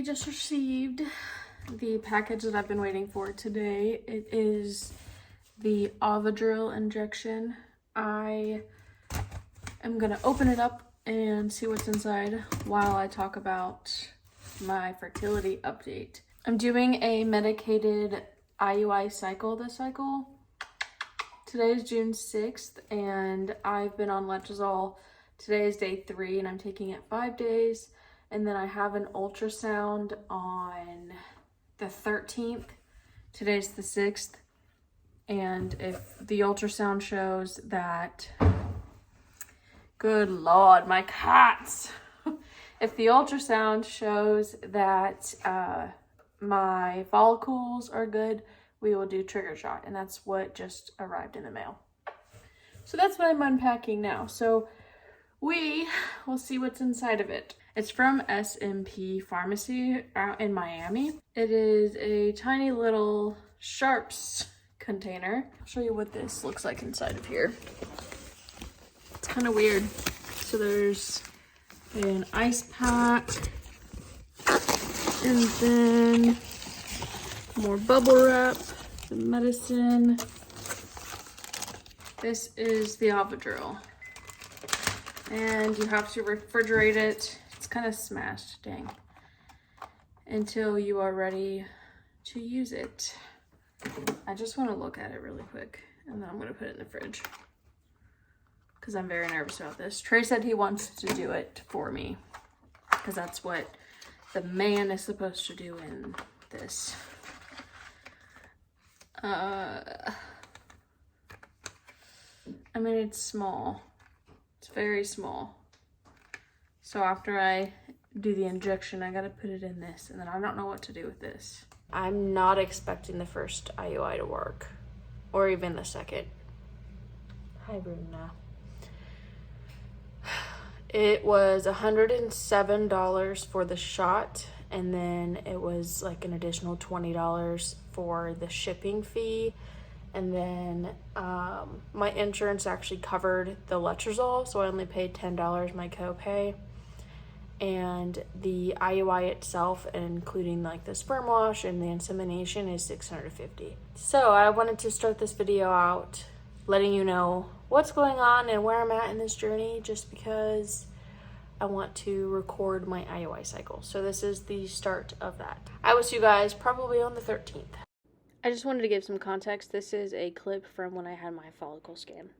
just received the package that I've been waiting for today. It is the ovidrel injection. I am gonna open it up and see what's inside while I talk about my fertility update. I'm doing a medicated IUI cycle this cycle. Today is June 6th and I've been on letrozole. Today is day 3 and I'm taking it 5 days. And then I have an ultrasound on the 13th. Today's the 6th. And if the ultrasound shows that, good Lord, my cats. If the ultrasound shows that my follicles are good, we will do trigger shot. And that's what just arrived in the mail. So that's what I'm unpacking now. So we will see what's inside of it. It's from SMP Pharmacy out in Miami. It is a tiny little Sharps container. I'll show you what this looks like inside of here. It's kind of weird. So there's an ice pack and then more bubble wrap, the medicine. This is the ovidrel. And you have to refrigerate it. It's kind of smashed, dang. Until you are ready to use it. I just want to look at it really quick and then I'm going to put it in the fridge. Because I'm very nervous about this. Trey said he wants to do it for me. Because that's what the man is supposed to do in this. I mean, it's small. It's very small. So after I do the injection, I gotta put it in this, and then I don't know what to do with this. I'm not expecting the first IUI to work, or even the second. Hi, Bruna. It was $107 for the shot, and then it was like an additional $20 for the shipping fee. And then my insurance actually covered the letrozole, so I only paid $10 my copay. And the IUI itself, including like the sperm wash and the insemination, is $650. So I wanted to start this video out letting you know what's going on and where I'm at in this journey, just because I want to record my IUI cycle. So this is the start of that. I will see you guys probably on the 13th. I just wanted to give some context. This is a clip from when I had my follicle scan.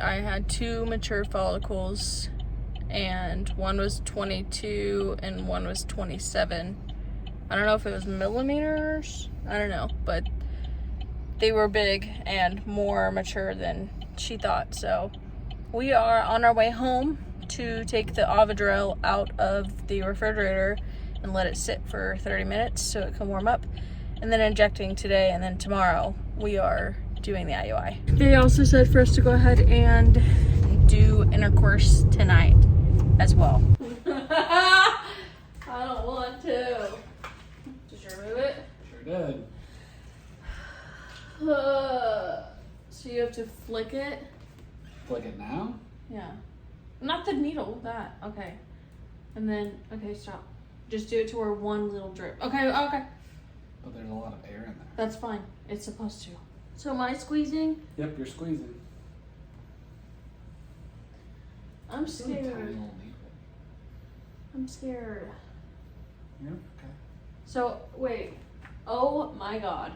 I had 2 mature follicles, and one was 22 and one was 27. I don't know if it was millimeters, I don't know, but they were big and more mature than she thought. So we are on our way home to take the ovidrel out of the refrigerator and let it sit for 30 minutes so it can warm up. And then injecting today, and then tomorrow we are doing the IUI. They also said for us to go ahead and do intercourse tonight as well. I don't want to. Did you remove it? Sure did. So you have to flick it? Flick it now? Yeah. Not the needle, that. Okay. And then, okay, stop. Just do it to where one little drip. Okay, okay. But there's a lot of air in there. That's fine. It's supposed to. So am I squeezing? Yep, you're squeezing. I'm It's really scared. tiny little needle. I'm scared. Yep, okay. So, wait. Oh my God.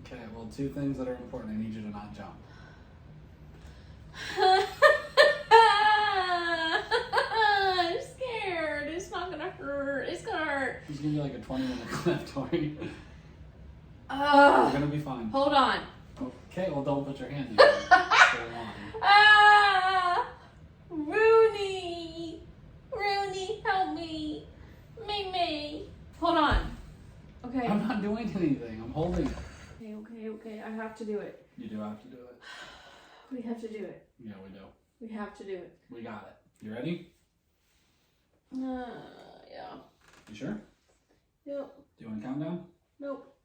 Okay, well, 2 things that are important. I need you to not jump. I'm scared. It's not gonna hurt. It's gonna hurt. It's gonna be like a 20-minute clip, Tori. You're gonna be fine. Hold on. Okay, well, don't put your hand in it. Ah! Rooney! Rooney, help me. Mimi. Hold on. Okay. I'm not doing anything. I'm holding it. Okay. I have to do it. You do have to do it. We have to do it. Yeah, we do. We have to do it. We got it. You ready? Yeah. You sure? Yep. Do you want to count down? Nope.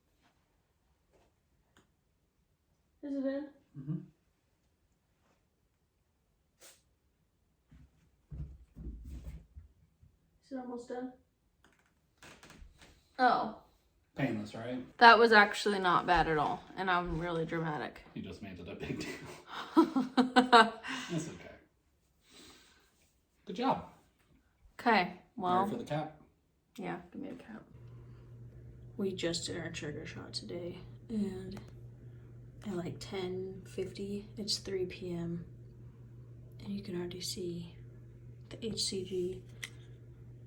Is it in? Mm-hmm. Is it almost done? Oh. Painless, right? That was actually not bad at all, and I'm really dramatic. You just made it a big deal. That's okay. Good job. Okay, well. Ready for the cap? Yeah, give me a cap. We just did our trigger shot today, and at like 10:50, it's 3 p.m. and you can already see the HCG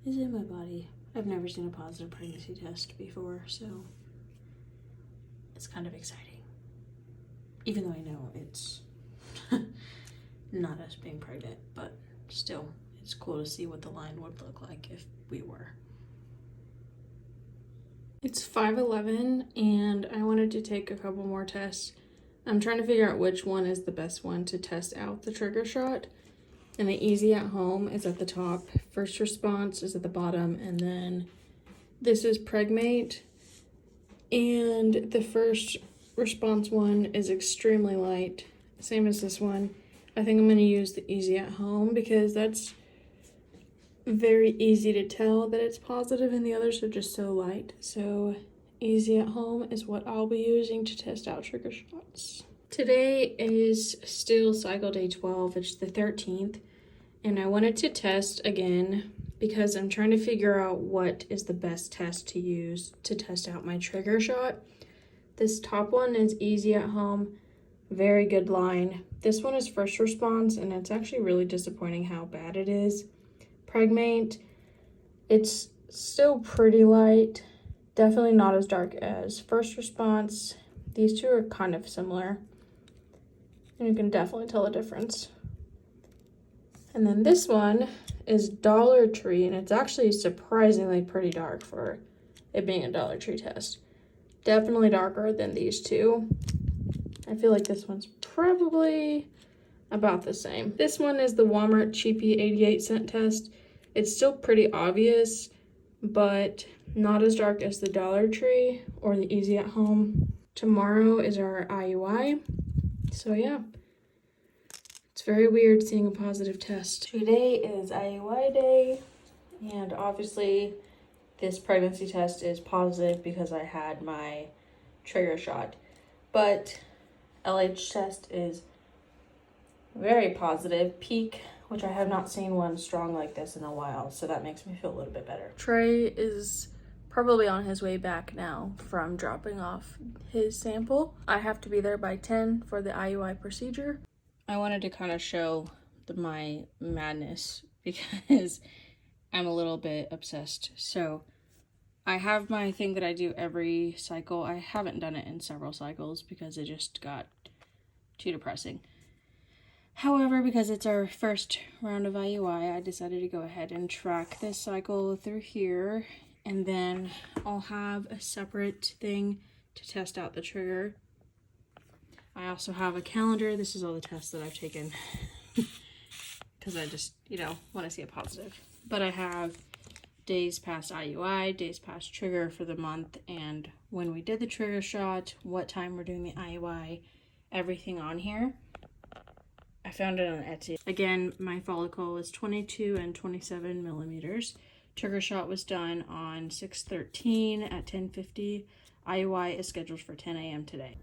is in my body. I've never seen a positive pregnancy test before, so it's kind of exciting. Even though I know it's not us being pregnant, but still, it's cool to see what the line would look like if we were. It's 5:11 and I wanted to take a couple more tests. I'm trying to figure out which one is the best one to test out the trigger shot. And the easy at home is at the top. First response is at the bottom, and then this is Pregmate. And the first response one is extremely light, same as this one. I think I'm going to use the easy at home because that's very easy to tell that it's positive and the others are just so light. So easy at home is what I'll be using to test out trigger shots. Today is still cycle day 12. It's the 13th, and I wanted to test again because I'm trying to figure out what is the best test to use to test out my trigger shot. This top one is easy at home, very good line. This one is first response, and it's actually really disappointing how bad it is. Pregmate, it's still pretty light, definitely not as dark as first response. These two are kind of similar, and you can definitely tell the difference. And then this one is Dollar Tree, and it's actually surprisingly pretty dark for it being a Dollar Tree test. Definitely darker than these two. I feel like this one's probably about the same. This one is the Walmart cheapy 88-cent test. It's still pretty obvious, but not as dark as the Dollar Tree or the Easy at Home. Tomorrow is our IUI, so yeah. It's very weird seeing a positive test. Today is IUI day, and obviously this pregnancy test is positive because I had my trigger shot. But LH test is very positive. Peak, which I have not seen one strong like this in a while, so that makes me feel a little bit better. Trey is probably on his way back now from dropping off his sample. I have to be there by 10 for the IUI procedure. I wanted to kind of show my madness because I'm a little bit obsessed. So I have my thing that I do every cycle. I haven't done it in several cycles because it just got too depressing. However, because it's our first round of IUI, I decided to go ahead and track this cycle through here, and then I'll have a separate thing to test out the trigger. I also have a calendar. This is all the tests that I've taken because I just, want to see a positive. But I have days past IUI, days past trigger for the month, and when we did the trigger shot, what time we're doing the IUI, everything on here. I found it on Etsy. Again, my follicle is 22 and 27 millimeters. Trigger shot was done on 6/13 at 10:50. IUI is scheduled for 10 a.m. today.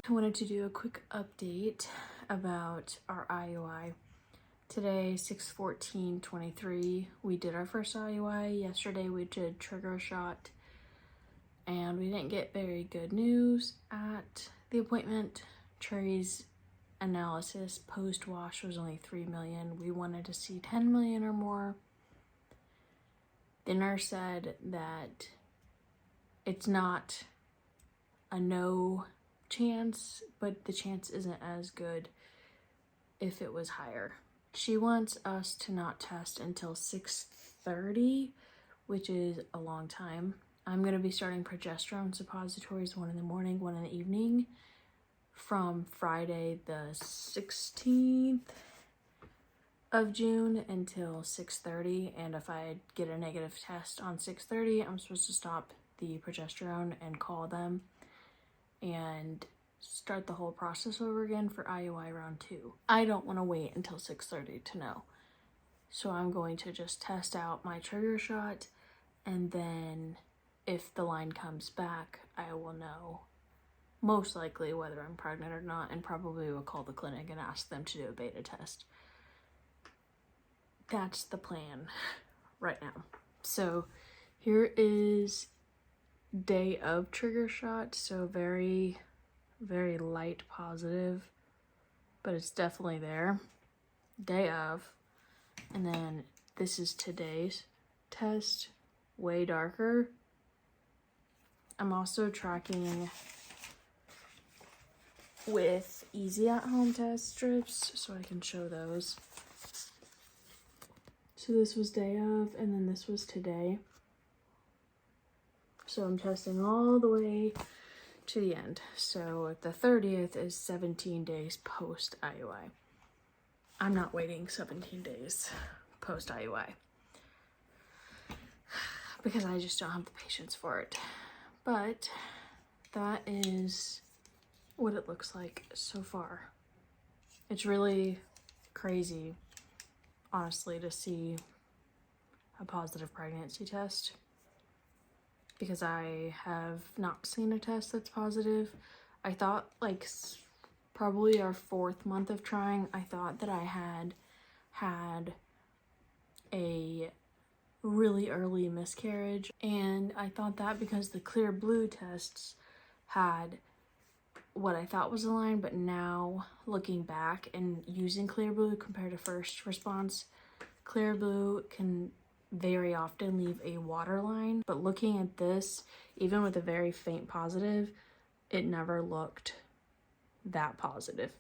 I wanted to do a quick update about our IUI. Today, 6/14/23, we did our first IUI. Yesterday, we did trigger shot, and we didn't get very good news at the appointment. Trey's analysis post-wash was only 3 million. We wanted to see 10 million or more. The nurse said that it's not a no chance, but the chance isn't as good if it was higher. She wants us to not test until 6:30, which is a long time. I'm going to be starting progesterone suppositories, 1 in the morning, 1 in the evening, from Friday the 16th of June until 6:30. And if I get a negative test on 6:30, I'm supposed to stop the progesterone and call them and start the whole process over again for IUI round 2. I don't want to wait until 6:30 to know. So I'm going to just test out my trigger shot, and then if the line comes back, I will know most likely whether I'm pregnant or not, and probably will call the clinic and ask them to do a beta test. That's the plan right now. So here is day of trigger shot. So very, very light positive, but it's definitely there. Day of. And then this is today's test, way darker. I'm also tracking with easy at home test strips so I can show those. So this was day of, and then this was today. So I'm testing all the way to the end. So the 30th is 17 days post IUI. I'm not waiting 17 days post IUI because I just don't have the patience for it. But that is what it looks like so far. It's really crazy, honestly, to see a positive pregnancy test, because I have not seen a test that's positive. I thought, like, probably our 4th month of trying, I thought that I had a really early miscarriage, and I thought that because the clear blue tests had what I thought was a line, but now looking back and using clear blue compared to first response, clear blue can very often leave a water line. But looking at this, even with a very faint positive, it never looked that positive,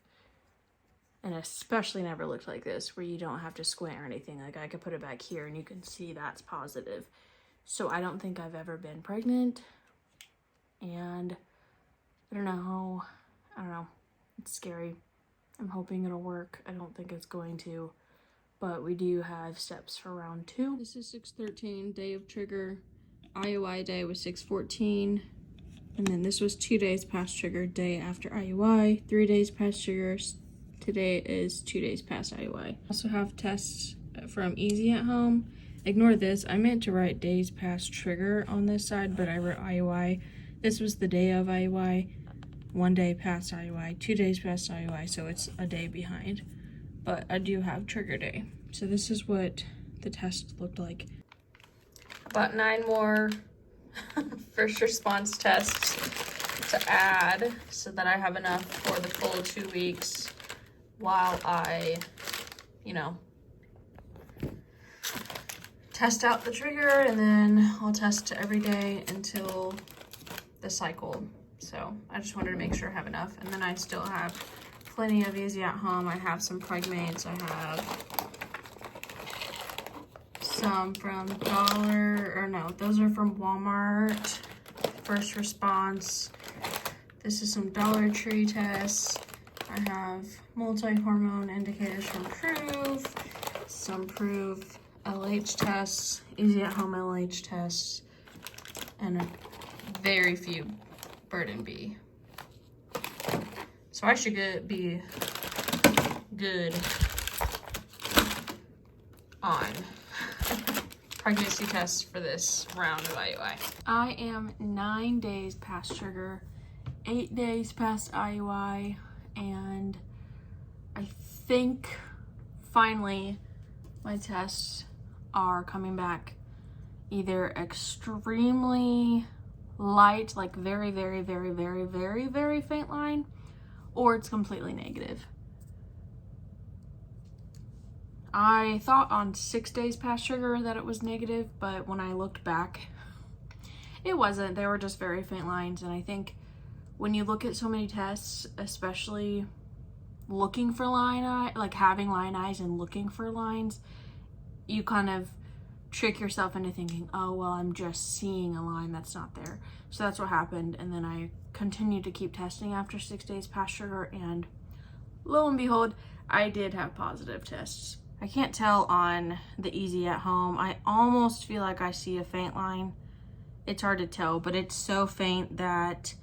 and especially never looked like this where you don't have to squint or anything. Like, I could put it back here and you can see that's positive. So I don't think I've ever been pregnant, and I don't know, it's scary. I'm hoping it'll work. I don't think it's going to, but we do have steps for round 2. This is 6:13, day of trigger. IUI day was 6:14. And then this was 2 days past trigger, day after IUI, 3 days past trigger. Today is 2 days past IUI. Also have tests from Easy at Home. Ignore this. I meant to write days past trigger on this side, but I wrote IUI. This was the day of IUI, 1 day past IUI, 2 days past IUI, so it's a day behind. But I do have trigger day. So this is what the test looked like. About 9 more first response tests to add so that I have enough for the full 2 weeks while I, test out the trigger, and then I'll test every day until the cycle. So I just wanted to make sure I have enough. And then I still have plenty of Easy at Home. I have some Pregmates. I have some from those are from Walmart. First response. This is some Dollar Tree tests. I have multi-hormone indicators from Prove, some Prove LH tests, Easy at Home LH tests, and very few Burden B. So I should be good on pregnancy tests for this round of IUI. I am 9 days past trigger, 8 days past IUI, and I think finally my tests are coming back either extremely light, like very, very, very, very, very, very faint line, or it's completely negative. I thought on 6 days past trigger that it was negative, but when I looked back, it wasn't. They were just very faint lines. And I think when you look at so many tests, especially looking for line eye, like having line eyes and looking for lines, you kind of trick yourself into thinking, oh, well, I'm just seeing a line that's not there. So that's what happened. And then I continued to keep testing after 6 days past sugar, and lo and behold, I did have positive tests. I can't tell on the Easy at Home. I almost feel like I see a faint line. It's hard to tell, but it's so faint that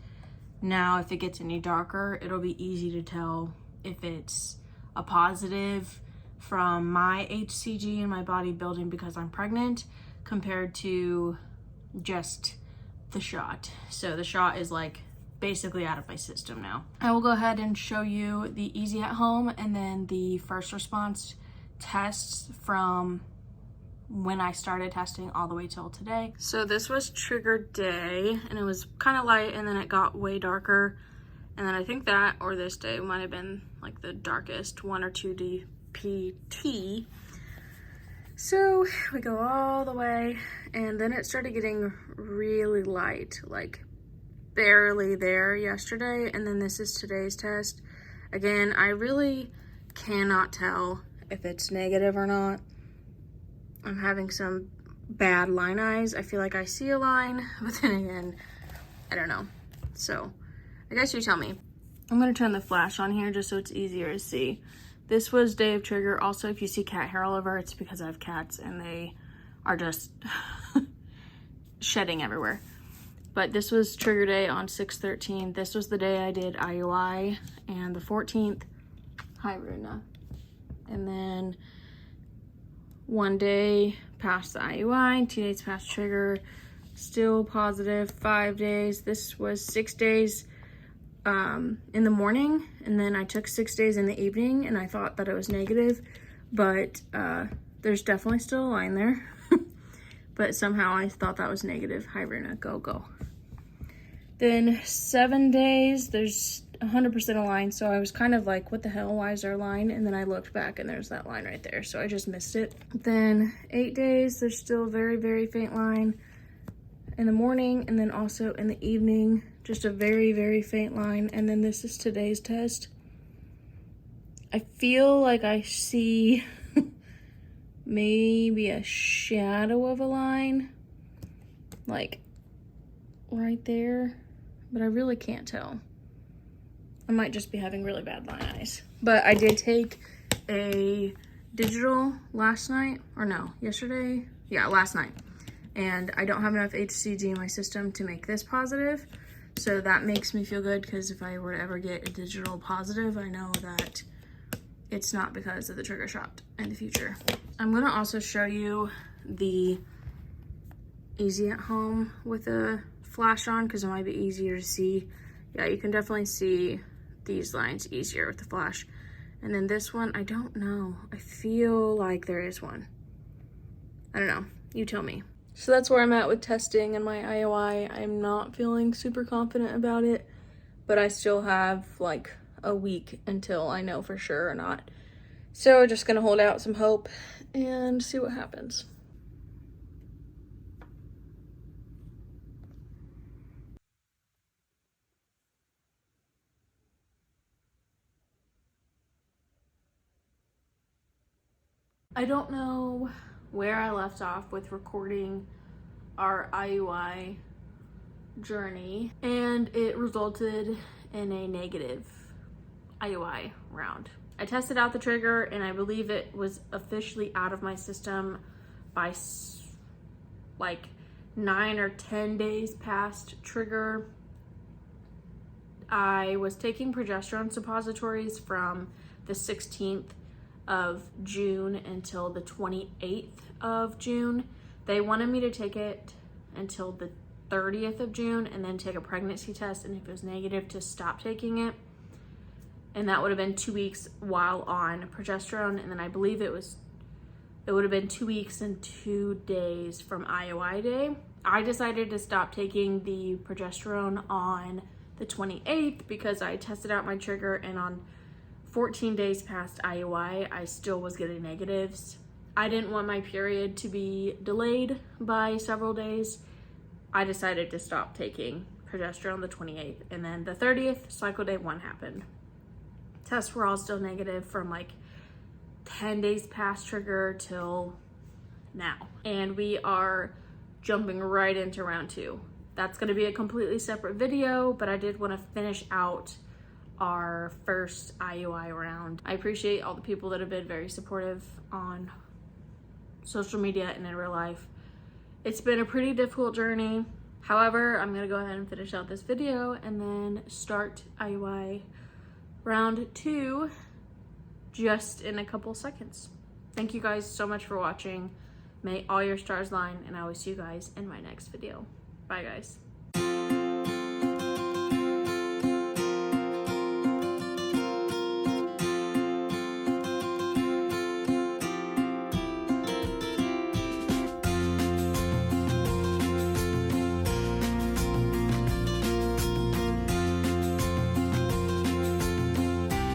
now if it gets any darker, it'll be easy to tell if it's a positive from my HCG and my body building because I'm pregnant compared to just the shot. So the shot is like basically out of my system now. I will go ahead and show you the Easy at Home and then the first response tests from when I started testing all the way till today. So this was trigger day, and it was kind of light, and then it got way darker. And then I think that or this day might have been like the darkest, 1 or 2 DPT. So we go all the way, and then it started getting really light, like barely there yesterday. And then this is today's test. Again, I really cannot tell if it's negative or not. I'm having some bad line eyes. I feel like I see a line, but then again, I don't know. So I guess you tell me. I'm gonna turn the flash on here just so it's easier to see. This was day of trigger. Also, if you see cat hair all over, it's because I have cats and they are just shedding everywhere. But this was trigger day on 6/13. This was the day I did IUI, and the 14th, hi Runa. And then 1 day past the IUI, 2 days past trigger, still positive, 5 days. This was 6 days in the morning, and then I took 6 days in the evening, and I thought that it was negative, but there's definitely still a line there. But somehow I thought that was negative. Hi Runa, go. Then 7 days, there's 100% a line, so I was kind of like, what the hell, why is there a line? And then I looked back and there's that line right there, so I just missed it. Then 8 days, there's still a very, very faint line in the morning, and then also in the evening, just a very, very faint line. And then this is today's test. I feel like I see maybe a shadow of a line, like right there, but I really can't tell. I might just be having really bad line eyes. But I did take a digital last night, or no, yesterday? Yeah, last night. And I don't have enough HCG in my system to make this positive. So that makes me feel good, because if I were to ever get a digital positive, I know that it's not because of the trigger shot in the future. I'm gonna also show you the Easy at Home with a flash on, because it might be easier to see. Yeah, you can definitely see these lines easier with the flash. And then this one, I don't know. I feel like there is one. I don't know. You tell me. So that's where I'm at with testing and my IUI. I'm not feeling super confident about it, but I still have like a week until I know for sure or not. So we're just gonna hold out some hope and see what happens. I don't know where I left off with recording our IUI journey, and it resulted in a negative IUI round. I tested out the trigger, and I believe it was officially out of my system by like 9 or 10 days past trigger. I was taking progesterone suppositories from the 16th of June until the 28th of June. They wanted me to take it until the 30th of June and then take a pregnancy test, and if it was negative, to stop taking it. And that would have been 2 weeks while on progesterone, and then I believe it would have been 2 weeks and 2 days from IUI day. I decided to stop taking the progesterone on the 28th because I tested out my trigger, and on 14 days past IUI, I still was getting negatives. I didn't want my period to be delayed by several days. I decided to stop taking progesterone the 28th, and then the 30th, cycle day 1 happened. Tests were all still negative from like 10 days past trigger till now. And we are jumping right into round 2. That's gonna be a completely separate video, but I did wanna finish out our first IUI round. I appreciate all the people that have been very supportive on social media and in real life. It's been a pretty difficult journey. However, I'm gonna go ahead and finish out this video and then start IUI round 2 just in a couple seconds. Thank you guys so much for watching. May all your stars line, and I will see you guys in my next video. Bye guys.